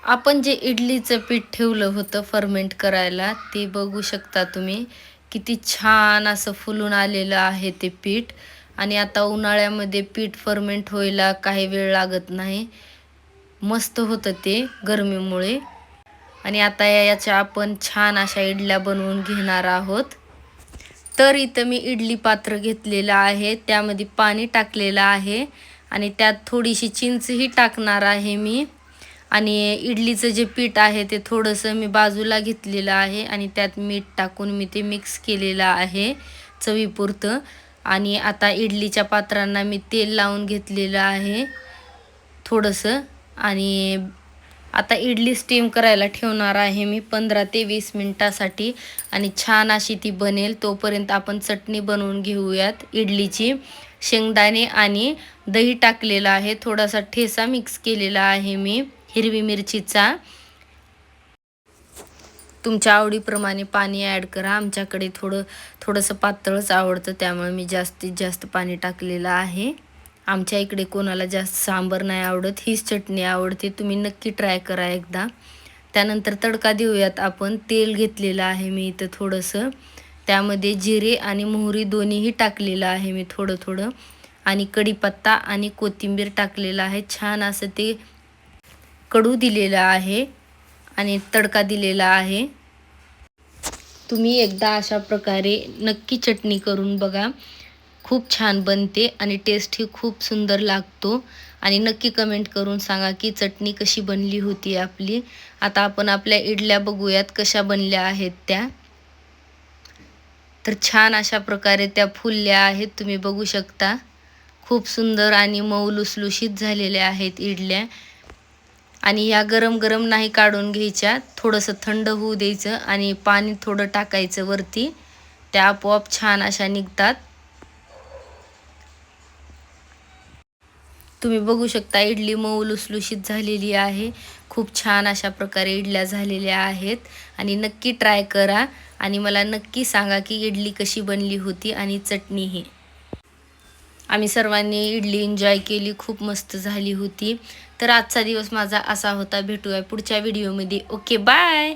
आपण जे इडलीचं पीठ ठेवलं होतं फर्मेंट करायला ते बघू शकता तुम्ही. किती छान असं फुलून आलेलं आहे ते पीठ. आणि आता उन्हाळ्यामध्ये पीठ फर्मेंट व्हायला काही वेळ लागत नाही. मस्त होतं ते गरमीमुळे. आणि आता याच्या आपण छान अशा इडल्या बनवून घेणार आहोत. तर इथं मी इडली पात्र घेतलेलं आहे, त्यामध्ये पाणी टाकलेलं आहे आणि त्यात थोडीशी चिंचही टाकणार आहे मी. आणि इडलीचं जे पीठ आहे ते थोडंसं मी बाजूला घेतलेलं आहे आणि त्यात मीठ टाकून मी ते मिक्स केलेलं आहे चवीपुरतं. आणि आता इडलीच्या पात्रांना मी तेल लावून घेतलेलं आहे थोडंसं. आणि आता इडली स्टीम करायला ठेवणार आहे मी 15 ते 20 मिनिटासाठी. आणि छान अशी ती बनेल तोपर्यंत आपण चटणी बनवून घेऊयात इडलीची. शेंगदाणे आणि दही टाकलेलं आहे, थोडासा ठेचा मिक्स केलेला आहे मी हिरवी मिरचीचा. तुमच्या आवडीप्रमाणे पाणी ॲड करा. आमच्याकडे थोडंसं पातळच आवडतं, त्यामुळे मी जास्तीत जास्त पाणी टाकलेलं आहे. आमच्या इकडे कोणाला जास्त सांबार नाही आवडत, हीच चटणी आवडते. तुम्ही नक्की ट्राय करा एकदा. त्यानंतर तडका देऊयात आपण. तेल घेतलेलं आहे मी इथं थोडंसं, त्यामध्ये जिरे आणि मोहरी दोन्हीही टाकलेलं आहे मी थोडं थोडं. आणि कढीपत्ता आणि कोथिंबीर टाकलेलं आहे. छान असं ते कडू दिलेलं आहे आणि तडका दिलेला आहे. तुम्ही एकदा अशा प्रकारे नक्की चटणी करून बघा. खूप छान बनते आणि टेस्टही खूप सुंदर लागतो. आणि नक्की कमेंट करून सांगा की चटणी कशी बनली होती आपली. आता आपण आपल्या इडल्या बघूयात कशा बनल्या आहेत त्या. तर छान अशा प्रकारे त्या फुलल्या आहेत, तुम्ही बघू शकता. खूप सुंदर आणि मऊ लुसलुशीत झालेल्या आहेत इडल्या. आणि ह्या गरम गरम नाही काढून घ्यायच्या, थोडंसं थंड होऊ द्यायचं आणि पाणी थोडं टाकायचं वरती. त्या आपोआप छान अशा निघतात. तुम्ही बघू शकता इडली मऊ लुसलुशीत झालेली आहे. खूप छान अशा प्रकारे इडल्या झालेल्या आहेत. आणि नक्की ट्राय करा आणि मला नक्की सांगा की इडली कशी बनली होती आणि चटणीही. आम्ही सर्वांनी इडली एन्जॉय केली, खूप मस्त झाली होती. तर आजचा दिवस माझा असा होता. भेटूया पुढच्या व्हिडिओमध्ये. Okay, bye.